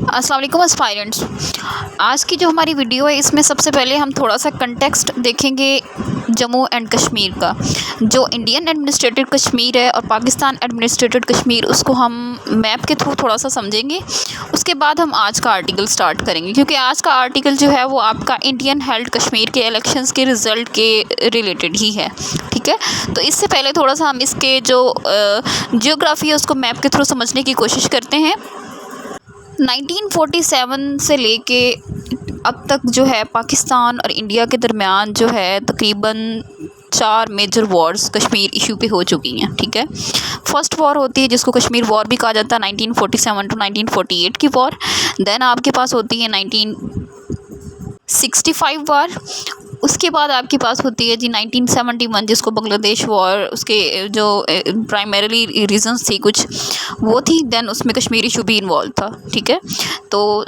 अस्सलाम वालेकुम एस्पायरेंट्स। आज की जो हमारी वीडियो है इसमें सबसे पहले हम थोड़ा सा कंटेक्स्ट देखेंगे जम्मू एंड कश्मीर का। जो इंडियन एडमिनिस्ट्रेटेड कश्मीर है और पाकिस्तान एडमिनिस्ट्रेटेड कश्मीर, उसको हम मैप के थ्रू थोड़ा सा समझेंगे। उसके बाद हम आज का आर्टिकल स्टार्ट करेंगे, क्योंकि आज का आर्टिकल जो है वो आपका इंडियन हेल्ड कश्मीर के इलेक्शंस के रिज़ल्ट के रिलेटेड ही है। ठीक है, तो इससे पहले थोड़ा सा हम इसके जो जियोग्राफी है उसको मैप के थ्रू समझने की कोशिश करते हैं। 1947 से लेके अब तक जो है पाकिस्तान और इंडिया के दरमियान जो है तकरीबन 4 मेजर वॉर्स कश्मीर इशू पे हो चुकी हैं। ठीक है, फर्स्ट वॉर होती है जिसको कश्मीर वॉर भी कहा जाता है, 1947 टू 1948 की वॉर। देन आपके पास होती है 1965 वॉर। उसके बाद आपके पास होती है जी 1971 जिसको बांग्लादेश वॉर, उसके जो प्राइमरीली रीजंस थी कुछ वो थी। देन उसमें कश्मीर इशू भी इन्वॉल्व था। ठीक है, तो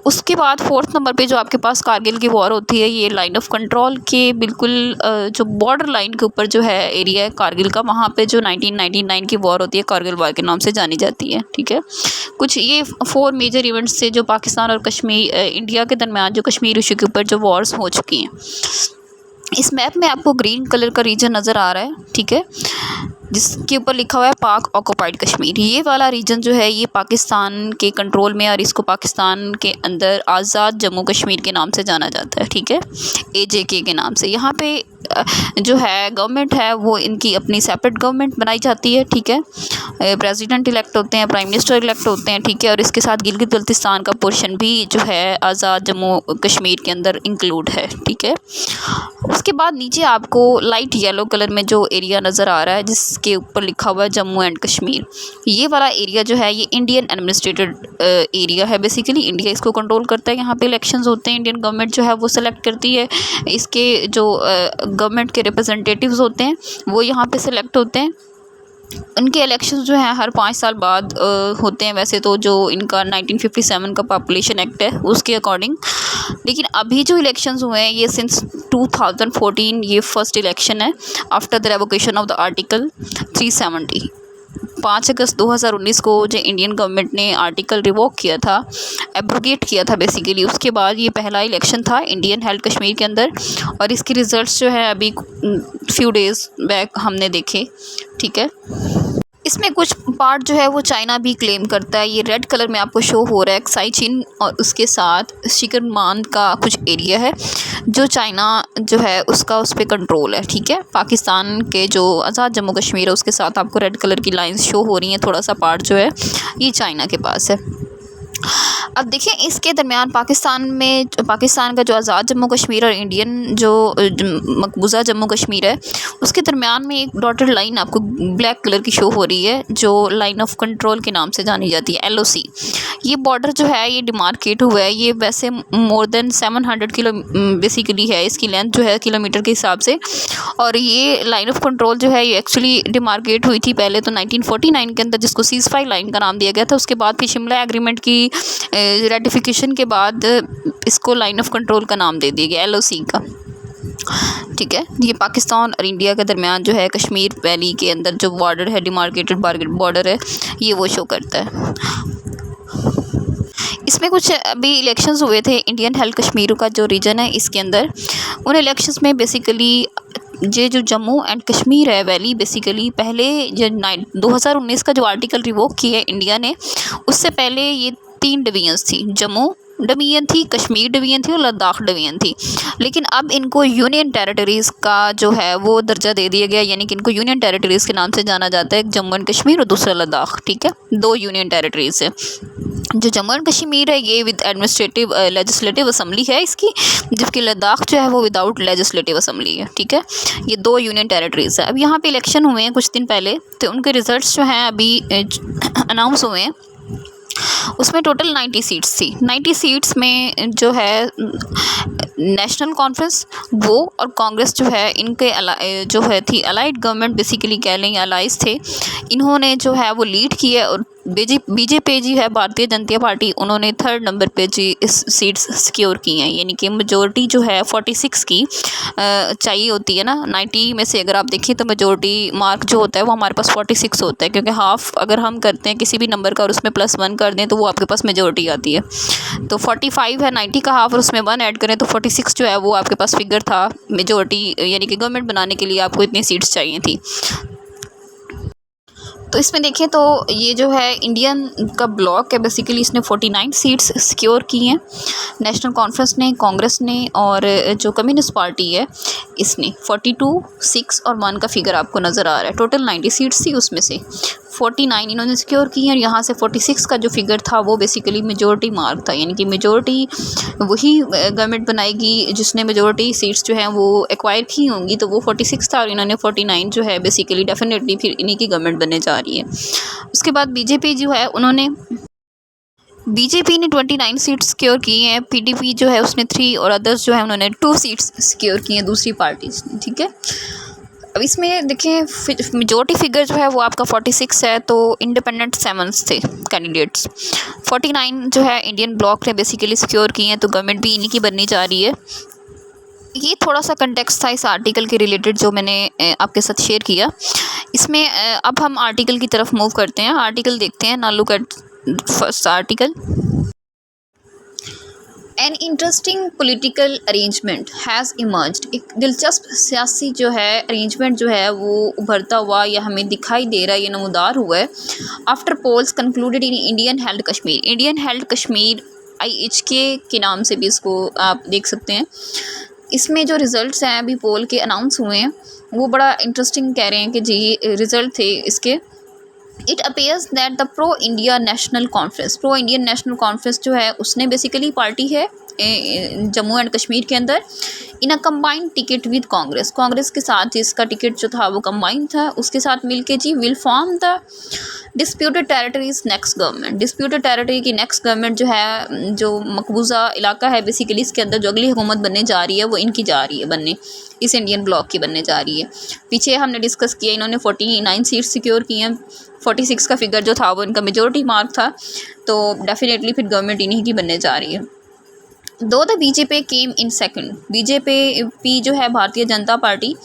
उसके बाद 4th नंबर पे जो आपके पास कारगिल की वॉर होती है, ये लाइन ऑफ कंट्रोल के बिल्कुल जो बॉर्डर लाइन के ऊपर जो है एरिया है कारगिल का, वहाँ पे जो 1999 की वॉर होती है कारगिल वॉर के नाम से जानी जाती है। ठीक है, कुछ ये 4 मेजर इवेंट्स थे जो पाकिस्तान और कश्मीर इंडिया के दरमियान जो कश्मीर इशू के ऊपर जो वॉर्स हो चुकी हैं। इस मैप में आपको ग्रीन कलर का रीजन नज़र आ रहा है। ठीक है, जिसके ऊपर लिखा हुआ है पाक ऑक्युपाइड कश्मीर। ये वाला रीजन जो है ये पाकिस्तान के कंट्रोल में, और इसको पाकिस्तान के अंदर आज़ाद जम्मू कश्मीर के नाम से जाना जाता है। ठीक है, AJK के नाम से। यहाँ पे जो है गवर्नमेंट है वो इनकी अपनी सेपरेट गवर्नमेंट बनाई जाती है। ठीक है, प्रेसिडेंट इलेक्ट होते हैं, प्राइम मिनिस्टर इलेक्ट होते हैं। ठीक है, और इसके साथ गिलगित बल्तिस्तान का पोर्शन भी जो है आज़ाद जम्मू कश्मीर के अंदर इंक्लूड है। ठीक है, उसके बाद नीचे आपको लाइट येलो कलर में जो एरिया नज़र आ रहा है जिसके ऊपर लिखा हुआ है जम्मू एंड कश्मीर, ये वाला एरिया जो है ये इंडियन एडमिनिस्ट्रेटेड एरिया है। बेसिकली इंडिया इसको कंट्रोल करता है। यहाँ पे इलेक्शंस होते हैं, इंडियन गवर्नमेंट जो है वो सेलेक्ट करती है। इसके जो गवर्नमेंट के रिप्रेजेंटेटिव्स होते हैं वो यहाँ पे सेलेक्ट होते हैं। उनके इलेक्शंस जो हैं हर 5 साल बाद होते हैं वैसे तो, जो इनका 1957 का पॉपुलेशन एक्ट है उसके अकॉर्डिंग। लेकिन अभी जो इलेक्शंस हुए हैं ये सिंस 2014 ये फर्स्ट इलेक्शन है after the revocation of the article 370। 5 अगस्त 2019 को जो इंडियन गवर्नमेंट ने आर्टिकल रिवोक किया था, एब्रोगेट किया था बेसिकली, उसके बाद ये पहला इलेक्शन था इंडियन हेल्ड कश्मीर के अंदर। और इसके रिज़ल्ट्स जो है अभी फ्यू डेज़ बैक हमने देखे। ठीक है, इसमें कुछ पार्ट जो है वो चाइना भी क्लेम करता है। ये रेड कलर में आपको शो हो रहा है साइचिन, और उसके साथ शिकरमान का कुछ एरिया है जो चाइना जो है उसका उस पर कंट्रोल है। ठीक है, पाकिस्तान के जो आज़ाद जम्मू कश्मीर है उसके साथ आपको रेड कलर की लाइंस शो हो रही हैं। थोड़ा सा पार्ट जो है ये चाइना के पास है। अब देखें इसके दरमियान पाकिस्तान का जो आज़ाद जम्मू कश्मीर और इंडियन जो मकबूजा जम्मू कश्मीर है उसके दरमियान में एक डॉटेड लाइन आपको ब्लैक कलर की शो हो रही है जो लाइन ऑफ कंट्रोल के नाम से जानी जाती है, LOC। ये बॉर्डर जो है ये डिमार्केट हुआ है। ये वैसे मोर देन 700 किलो बेसिकली है इसकी लेंथ जो है किलोमीटर के हिसाब से। और ये लाइन ऑफ कंट्रोल जो है ये एक्चुअली डिमार्केट हुई थी पहले तो 1949 के अंदर, जिसको सीज़फायर लाइन का नाम दिया गया था। उसके बाद फिर शिमला एग्रीमेंट की रेटिफिकेशन के बाद इसको लाइन ऑफ कंट्रोल का नाम दे दिया गया, LOC का। ठीक है, ये पाकिस्तान और इंडिया के दरमियान जो है कश्मीर वैली के अंदर जो बॉर्डर है, डिमार्केटेड बॉर्डर है, ये वो शो करता है। इसमें कुछ अभी इलेक्शंस हुए थे इंडियन हेल्ड कश्मीर का जो रीजन है इसके अंदर। उन इलेक्शंस में बेसिकली ये जो जम्मू एंड कश्मीर है वैली, बेसिकली पहले जो 2019 का जो आर्टिकल रिवोक किया है इंडिया ने, उससे पहले ये 3 डिवीजन्स थी। जम्मू डिवीजन थी, कश्मीर डिवीजन थी और लद्दाख डिवीजन थी। लेकिन अब इनको यूनियन टेरिटरीज़ का जो है वो दर्जा दे दिया गया, यानी कि इनको यूनियन टेरिटरीज़ के नाम से जाना जाता है। एक जम्मू एंड कश्मीर और दूसरा लद्दाख। ठीक है, 2 यूनियन टेरिटरीज़ है। जो जम्मू एंड कश्मीर है ये विद एडमिनिस्ट्रेटिव लेजिस्लेटिव असम्बली है इसकी, जबकि लद्दाख जो है वो विदाउट लेजिस्लेटिव असम्बली है। ठीक है, ये 2 यूनियन टेरिटरीज़ है। अब यहाँ पे इलेक्शन हुए हैं कुछ दिन पहले, तो उनके रिज़ल्ट्स जो हैं अभी अनाउंस हुए हैं। उसमें टोटल 90 सीट्स थी। 90 सीट्स में जो है नेशनल कॉन्फ्रेंस वो और कांग्रेस जो है इनके जो है थी अलाइड गवर्नमेंट, बेसिकली कह लें अलाइज थे, इन्होंने जो है वो लीड किया और बीजेपी जी है, भारतीय जनता पार्टी, उन्होंने थर्ड नंबर पे जी इस सीट्स सिक्योर की हैं, यानी कि मेजोरिटी जो है 46 की चाहिए होती है ना 90 में से। अगर आप देखिए तो मेजोरिटी मार्क जो होता है वो हमारे पास 46 होता है, क्योंकि हाफ़ अगर हम करते हैं किसी भी नंबर का और उसमें +1 कर दें तो वो आपके पास मेजोरिटी आती है। तो 45 है 90 का हाफ़ और उसमें 1 ऐड करें तो 46 जो है वो आपके पास फिगर था मेजोरिटी, यानी कि गवर्नमेंट बनाने के लिए आपको इतनी सीट्स चाहिए थी। तो इसमें देखें तो ये जो है इंडियन का ब्लॉक है, बेसिकली इसने 49 सीट्स सिक्योर की हैं। नेशनल कॉन्फ्रेंस ने, कांग्रेस ने और जो कम्युनिस्ट पार्टी है इसने 42, 6 और 1 का फिगर आपको नज़र आ रहा है। टोटल 90 सीट्स थी, उसमें से 49 इन्होंने सिक्योर की हैं और यहाँ से 46 का जो फिगर था वो बेसिकली मेजोरिटी मार्क था, यानी कि मेजोरिटी वही गवर्नमेंट बनाएगी जिसने मेजोरिटी सीट्स जो हैं वो एक्वायर की होंगी। तो वो 46 था और इन्होंने 49 जो है बेसिकली डेफिनेटली फिर इन्हीं की गवर्नमेंट बनने जा रही है। उसके बाद बीजेपी जो है बीजेपी ने 29 सीट्स सिक्योर की हैं। पीडीपी जो है उसने 3 और अदर्स जो है उन्होंने 2 सीट्स सिक्योर की हैं दूसरी पार्टीज ने, ठीक है। अब इसमें देखें मेजोरिटी फिगर जो है वो आपका 46 है, तो इंडिपेंडेंट 7 थे कैंडिडेट्स। 49 जो है इंडियन ब्लॉक ने बेसिकली सिक्योर की हैं, तो गवर्नमेंट भी इन्हीं की बननी जा रही है। ये थोड़ा सा कंटेक्स्ट था इस आर्टिकल के रिलेटेड जो मैंने आपके साथ शेयर किया। इसमें अब हम आर्टिकल की तरफ मूव करते हैं, आर्टिकल देखते हैं। Now look at first article. An interesting political arrangement has emerged. एक दिलचस्प सियासी जो है अरेंजमेंट जो है वो उभरता हुआ या हमें दिखाई दे रहा है, ये नमूदार हुआ है। After polls concluded in Indian held Kashmir. Indian held Kashmir IHK के नाम से भी इसको आप देख सकते हैं। इसमें जो रिज़ल्ट्स हैं अभी पोल के अनाउंस हुए हैं वो बड़ा इंटरेस्टिंग कह रहे हैं कि जी रिज़ल्ट थे इसके। It appears that the pro Indian national conference जो है उसने बेसिकली पार्टी है जम्मू एंड कश्मीर के अंदर in a combined ticket with Congress के साथ इसका टिकट जो था वो कंबाइंड था, उसके साथ मिलके जी will form the disputed territories next government. Disputed territory की नेक्स्ट गवर्नमेंट जो है, जो मकबूजा इलाका है बेसिकली इसके अंदर जो अगली हुकूमत बनने जा रही है वो इनकी जा रही है बनने, इस इंडियन ब्लॉक की बनने जा रही है। पीछे हमने डिस्कस किया इन्होंने 49 सीट्स सिक्योर की हैं, 46 का फिगर जो था वो इनका मेजोरिटी मार्क था, तो डेफिनेटली फिर गवर्नमेंट इन्हीं की बनने जा रही है। दो the BJP came in second. BJP जो है भारतीय जनता पार्टी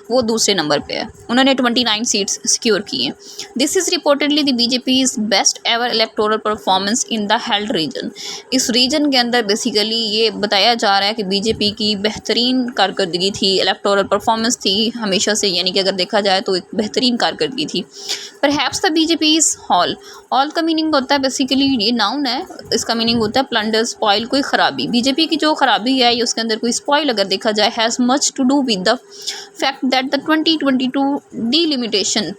वो दूसरे नंबर पे है, उन्होंने 29 सीट्स सिक्योर की हैं। This is reportedly the BJP is best ever electoral performance in the held region. इस रीजन के अंदर बेसिकली ये बताया जा रहा है कि बीजेपी की बेहतरीन कारकर्दगी थी, इलेक्टोरल परफॉर्मेंस थी हमेशा से, यानी कि अगर देखा जाए तो एक बेहतरीन कारकर्दगी थी। Perhaps the BJP is hall का मीनिंग होता है बेसिकली, ये नाउन है, इसका मीनिंग होता है प्लंडर, स्पॉइल, कोई ख़राबी। बीजेपी की जो ख़राबी है उसके अंदर कोई स्पॉइल अगर देखा जाए has much to do with the fact that the 2022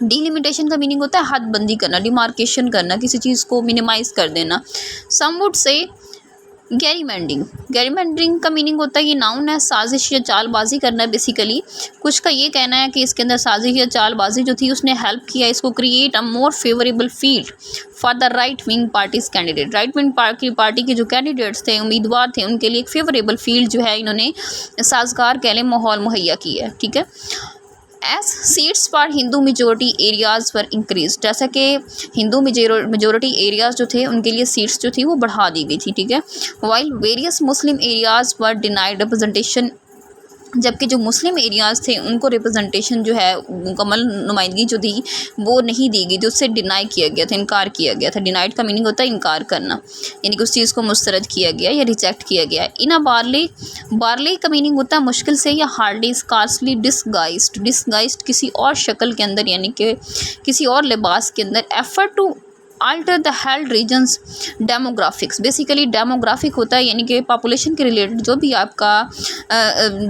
delimitation का मीनिंग होता है हदबंदी करना, डिमार्केशन करना, किसी चीज़ को मिनिमाइज़ कर देना। सम वुड से गैरीमैंडरिंग का मीनिंग होता है, ये नाउन है, साजिश या चालबाजी करना बेसिकली। कुछ का ये कहना है कि इसके अंदर साजिश या चालबाजी जो थी उसने हेल्प किया इसको create a more favourable field for the right wing parties candidate. Right wing party के जो कैंडिडेट्स थे, उम्मीदवार थे, उनके लिए एक फेवरेबल फील्ड जो है इन्होंने साजगार कह लें माहौल मुहैया किया है, ठीक है। As seats for Hindu majority areas पर इंक्रीज, जैसा कि हिंदू मेजोरिटी एरियाज़ जो थे उनके लिए सीट्स जो थी वो बढ़ा दी गई थी, ठीक है। वाइल वेरियस मुस्लिम एरियाज़ पर डिनाइड रिप्रेजेंटेशन, जबकि जो मुस्लिम एरियाज़ थे उनको रिप्रेजेंटेशन जो है मुकम्मल नुमाइंदगी जो थी वो नहीं दी गई, जो उससे डिनाई किया गया था, इनकार किया गया था। डिनाइड का मीनिंग होता है इनकार करना, यानी कि उस चीज़ को मुस्तरद किया गया या रिजेक्ट किया गया। इन बारले का मीनिंग होता है मुश्किल से या हार्डली, स्कार्सली, डिसगाइज्ड किसी और शक्ल के अंदर, यानी कि किसी और लिबास के अंदर। Effort to alter the held regions demographics, basically demographic होता है यानी कि पॉपुलेशन के रिलेटेड जो भी आपका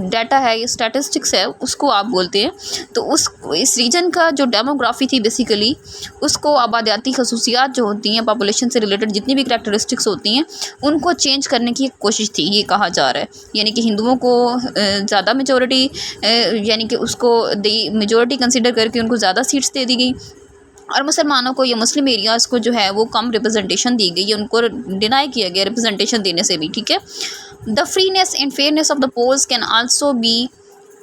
डाटा है या स्टैटिस्टिक्स है उसको आप बोलते हैं। तो इस रीजन का जो डेमोग्राफी थी बेसिकली उसको आबादियाती खसूसियात जो होती हैं पॉपुलेशन से रिलेटेड जितनी भी करैक्टरिस्टिक्स होती हैं उनको चेंज करने की एक कोशिश थी, ये कहा जा रहा है। यानी कि हिंदुओं को ज़्यादा मेजोरिटी यानी कि उसको मेजोरिटी कंसिडर करके उनको ज़्यादा सीट्स दे दी गई और मुसलमानों को या मुस्लिम एरियाज़ को जो है वो कम रिप्रेजेंटेशन दी गई, उनको डिनाई किया गया रिप्रेजेंटेशन देने से भी, ठीक है। The freeness and fairness of the polls can also be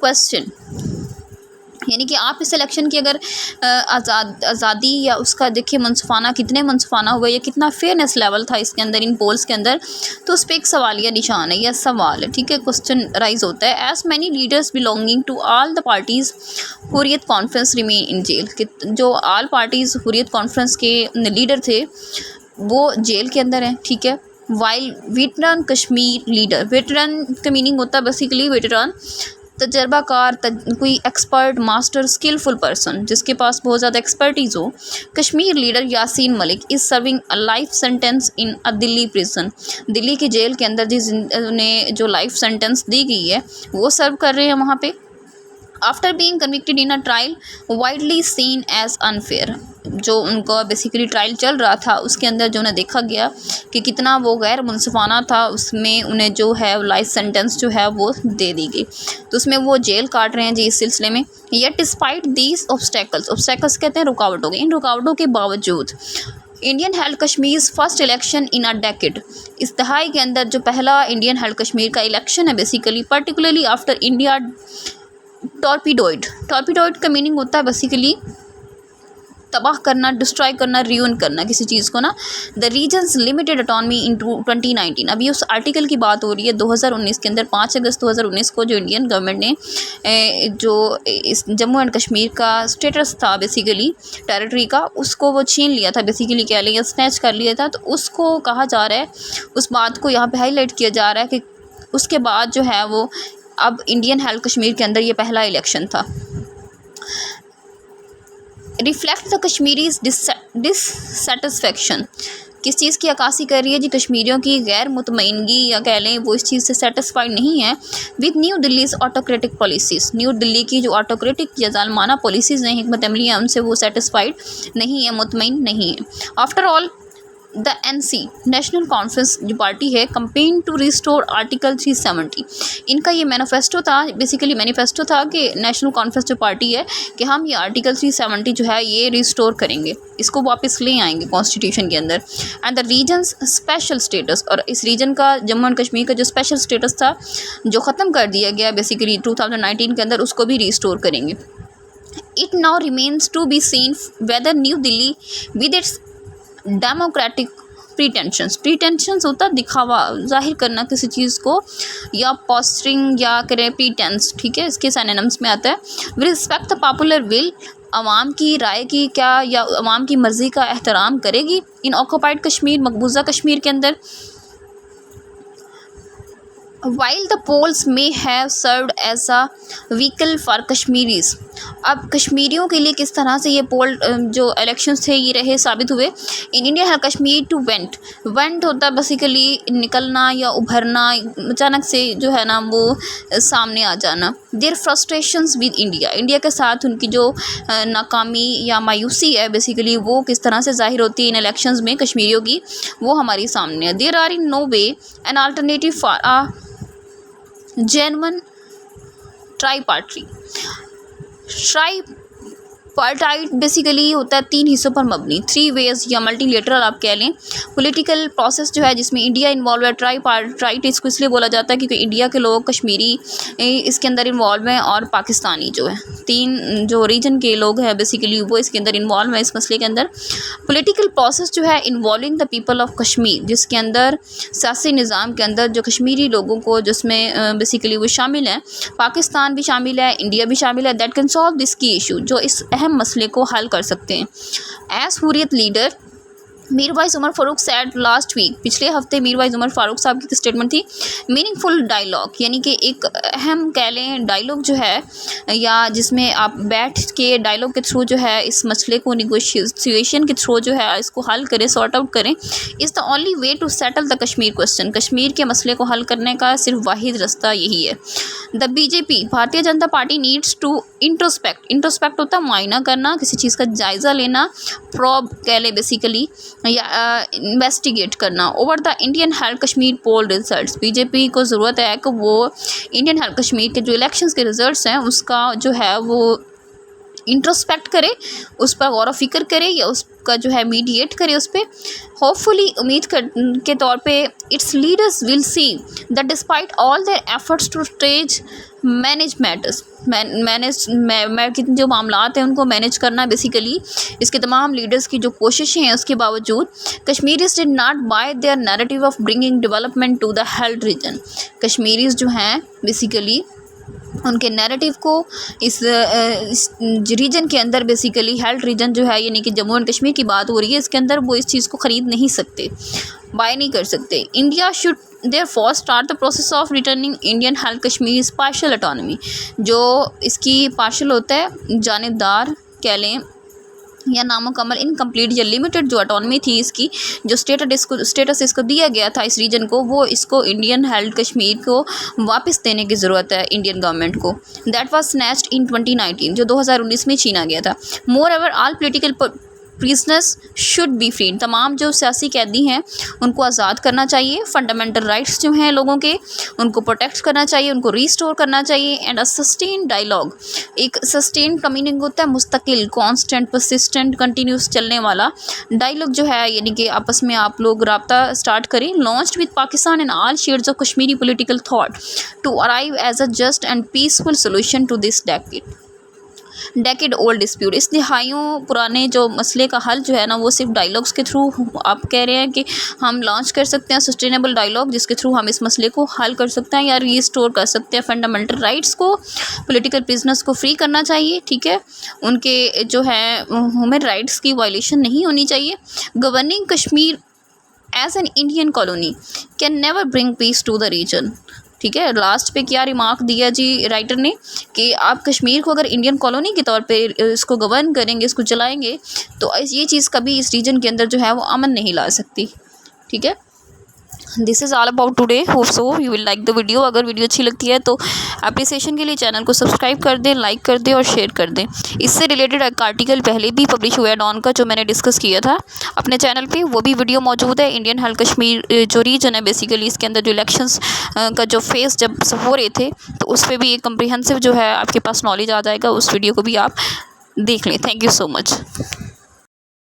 question. यानी कि आप इस इलेक्शन की अगर आज़ादी या उसका देखिए मुनसफ़ाना कितने मुनसफ़ाना हुआ या कितना फेयरनेस लेवल था इसके अंदर, इन पोल्स के अंदर, तो उस पर एक सवालिया निशान है या सवाल है, ठीक है, क्वेश्चन राइज होता है। As many leaders belonging to all the parties Hurriyat Conference remain in jail, कि जो ऑल पार्टीज़ हुर्रियत कॉन्फ्रेंस के लीडर थे वो जेल के अंदर हैं, ठीक है। While veteran Kashmir leader, veteran का मीनिंग होता है बेसिकली वेटरन तजर्बाकार, कोई एक्सपर्ट, मास्टर, स्किलफुल पर्सन जिसके पास बहुत ज़्यादा एक्सपर्टीज़ हो। Kashmir leader Yasin Malik is serving a life sentence in a Delhi prison, Delhi की जेल के अंदर जिन्हें जो लाइफ सेंटेंस दी गई है वो सर्व कर रहे हैं वहाँ पे। After being convicted in a trial widely seen as unfair, जो उनका बेसिकली ट्रायल चल रहा था उसके अंदर जो उन्हें देखा गया कि कितना वो गैर मुनसिफाना था, उसमें उन्हें जो है लाइफ सेंटेंस जो है वो दे दी गई, तो उसमें वो जेल काट रहे हैं जी इस सिलसिले में। Yet despite these obstacles, obstacles कहते हैं रुकावटों के, इन रुकावटों के बावजूद Indian held Kashmir first election in a decade, इस दहाई के अंदर जो पहला इंडियन हेल्ड कश्मीर का इलेक्शन है बेसिकली, पर्टिकुलरली आफ्टर इंडिया टॉर्पीडोइड, टॉर्पीडोइड का मीनिंग होता है बेसिकली तबाह करना, डिस्ट्रॉय करना, रियून करना किसी चीज़ को ना। द रीजन्स लिमिटेड ऑटोनॉमी इन 2019, अभी उस आर्टिकल की बात हो रही है 2019 के अंदर। 5 अगस्त 2019 को जो इंडियन गवर्नमेंट ने जो इस जम्मू एंड कश्मीर का स्टेटस था बेसिकली टेरिटरी का, उसको वो छीन लिया था बेसिकली, कह लें स्नैच कर लिया था, तो उसको कहा जा रहा है, उस बात को यहाँ पे हाईलाइट किया जा रहा है कि उसके बाद जो है वो अब इंडियन हेल्ड कश्मीर के अंदर ये पहला इलेक्शन था। रिफ्लेक्ट द कश्मीरीज डिससेटिस्फेक्शन, किस चीज़ की अक्कासी कर रही है जी, कश्मीरियों की गैर मुतमईनगी या कह लें वो इस चीज़ से सेटिस्फाइड नहीं है with new Delhi's autocratic policies, new Delhi की जो ऑटोक्रेटिक या जालमाना पॉलिसीज़ हैं, हिकमत अमली हैं, उनसे वो सेटिस्फाइड नहीं है, मुतमईन नहीं है। After all the NC national conference जो पार्टी है कंपेन टू रिस्टोर आर्टिकल 370, इनका ये मैनिफेस्टो था, बेसिकली मैनिफेस्टो था कि नेशनल कॉन्फ्रेंस जो पार्टी है कि हम ये आर्टिकल 370 जो है ये रिस्टोर करेंगे, इसको वापस ले आएंगे कॉन्स्टिट्यूशन के अंदर। And the regions special status, और इस रीजन का जम्मू एंड कश्मीर का जो स्पेशल स्टेटस था जो ख़त्म कर दिया गया बेसिकली 2019 के अंदर, उसको भी रिस्टोर करेंगे। It now remains to be seen whether New Delhi with its democratic pretensions होता है दिखावा, जाहिर करना किसी चीज़ को, या पोस्टरिंग या करें प्रीटेंस, ठीक है, इसके सिनोनिम्स में आता है। With respect the popular will, अवाम की राय की क्या या अवाम की मर्ज़ी का एहतराम करेगी इन ऑक्यूपाइड कश्मीर, मकबूजा कश्मीर के अंदर। While the polls may have served as a vehicle for Kashmiris, अब कश्मीरियों के लिए किस तरह से ये पोल जो इलेक्शंस थे ये रहे साबित हुए। इन इंडिया है कश्मीर टू वेंट होता है बेसिकली निकलना या उभरना, अचानक से जो है ना वो सामने आ जाना। Their frustrations with India, India के साथ उनकी जो नाकामी या मायूसी है बेसिकली वो किस तरह से जाहिर होती है इन इलेक्शंस में कश्मीरियों की, वो हमारी सामने है। There are in no way an alternative for a genuine tripartite basically होता है 3 हिस्सों पर मबनी, 3 वेज या मल्टीलेटरल आप कह लें। पॉलिटिकल प्रोसेस जो है जिसमें इंडिया इन्वॉल्व है, ट्राईपार्टाइट इसको इसलिए बोला जाता है क्योंकि इंडिया के लोग कश्मीरी इसके अंदर इन्वॉल्व हैं और पाकिस्तानी जो है 3 जो रीजन के लोग हैं बेसिकली वो इसके अंदर इन्वॉल्व हैं इस मसले के अंदर। पॉलिटिकल प्रोसेस जो है involving the people of Kashmir, जिसके अंदर सियासी निज़ाम के अंदर जो कश्मीरी लोगों को जिसमें बेसिकली वो शामिल हैं, पाकिस्तान भी शामिल है, इंडिया भी शामिल है, that can solve this key issue, जो इस अहम मसले को हल कर सकते हैं। As Hurriyat leader Mirwaiz Umar Farooq said last week, पिछले हफ्ते मीरवाइज़ उमर फ़ारूक साहब की स्टेटमेंट थी, मीनिंगफुल डायलॉग, यानी कि एक अहम कह लें डायलॉग जो है या जिसमें आप बैठ के डायलॉग के थ्रू जो है इस मसले को निगोशिएशन के थ्रू जो है इसको हल करें, सॉर्ट आउट करें, is the only way to settle the Kashmir question, Kashmir के मसले को हल करने का सिर्फ वाहिद रास्ता यही है। The BJP Bharatiya Janata party needs to introspect होता है मुआयना करना, किसी चीज़ का जायज़ा लेना, प्रॉब कह लें बेसिकली या इन्वेस्टिगेट करना over the Indian held Kashmir poll results. BJP को ज़रूरत है कि वो इंडियन हेल्ड कश्मीर के जो इलेक्शंस के रिजल्ट्स हैं उसका जो है वो इंट्रोस्पेक्ट करे, उस पर गौर व फिक्र करे या उसका जो है मीडिएट करे उस पर। होपफुली उम्मीद कर के तौर पे its leaders will see that despite all their efforts to stage manage matters, कितने जो मामलात हैं उनको मैनेज करना बेसिकली, इसके तमाम लीडर्स की जो कोशिशें हैं उसके बावजूद Kashmiris did not buy their narrative of bringing development to the held region. Kashmiris जो हैं बेसिकली उनके नैरेटिव को इस रीजन के अंदर बेसिकली हेल्ड रीजन जो है यानी कि जम्मू एंड कश्मीर की बात हो रही है, इसके अंदर वो इस चीज़ को ख़रीद नहीं सकते, बाय नहीं कर सकते। India should therefore start the process of returning Indian held Kashmir partial autonomy. जो इसकी पार्शियल होता है जानिबदार कह लें या नामुकम्मल इनकम्प्लीट या लिमिटेड जो ऑटोनमी थी इसकी, जो स्टेटस इसको दिया गया था इस रीजन को, वो इसको इंडियन हेल्ड कश्मीर को वापस देने की ज़रूरत है इंडियन गवर्नमेंट को। दैट वाज स्नैच्ड इन 2019, जो 2019 में छीना गया था। Moreover all political prisoners should be free. तमाम जो सियासी कैदी हैं उनको आज़ाद करना चाहिए। फंडामेंटल राइट्स जो हैं लोगों के उनको प्रोटेक्ट करना चाहिए, उनको रिस्टोर करना चाहिए। एंड अ सस्टेन डायलॉग, एक सस्टेन का मीनिंग होता है मुस्तकिल, कॉन्स्टेंट, परसिस्टेंट, कंटिन्यूस चलने वाला डायलॉग जो है, यानी कि आपस में आप लोग रब्ता स्टार्ट करें। Launched with Pakistan and all shades of Kashmiri political thought to arrive as a just and peaceful solution to this decade old dispute. इस दिहाइयों पुराने जो मसले का हल जो है ना, वो सिर्फ डायलॉग्स के थ्रू आप कह रहे हैं कि हम लॉन्च कर सकते हैं सस्टेनेबल डायलॉग, जिसके थ्रू हम इस मसले को हल कर सकते हैं या रीस्टोर कर सकते हैं। फंडामेंटल राइट्स को, पॉलिटिकल प्रिजनर्स को फ्री करना चाहिए, ठीक है, उनके जो है ह्यूमन राइट्स की वायलेशन नहीं होनी चाहिए। Governing Kashmir as an Indian colony can never bring peace to the region. ठीक है, लास्ट पे क्या रिमार्क दिया जी राइटर ने कि आप कश्मीर को अगर इंडियन कॉलोनी के तौर पे इसको गवर्न करेंगे, इसको चलाएंगे, तो ये चीज़ कभी इस रीजन के अंदर जो है वो अमन नहीं ला सकती। ठीक है, this is all about today. Hope so you will like the video. अगर वीडियो अच्छी लगती है तो अप्रिसिएशन के लिए चैनल को सब्सक्राइब कर दें, लाइक कर दें और शेयर कर दें। इससे रिलेटेड एक आर्टिकल पहले भी पब्लिश हुआ है डॉन का, जो मैंने डिस्कस किया था अपने चैनल पे, वो भी वीडियो मौजूद है। इंडियन हेल्ड कश्मीर जो रीजन है बेसिकली, इसके अंदर जो इलेक्शंस का जो फेस जब हो रहे थे, तो उस पर भी एक कम्प्रिहेंसिव जो है आपके पास नॉलेज आ जाएगा। उस वीडियो को भी आप देख लें। Thank you so much.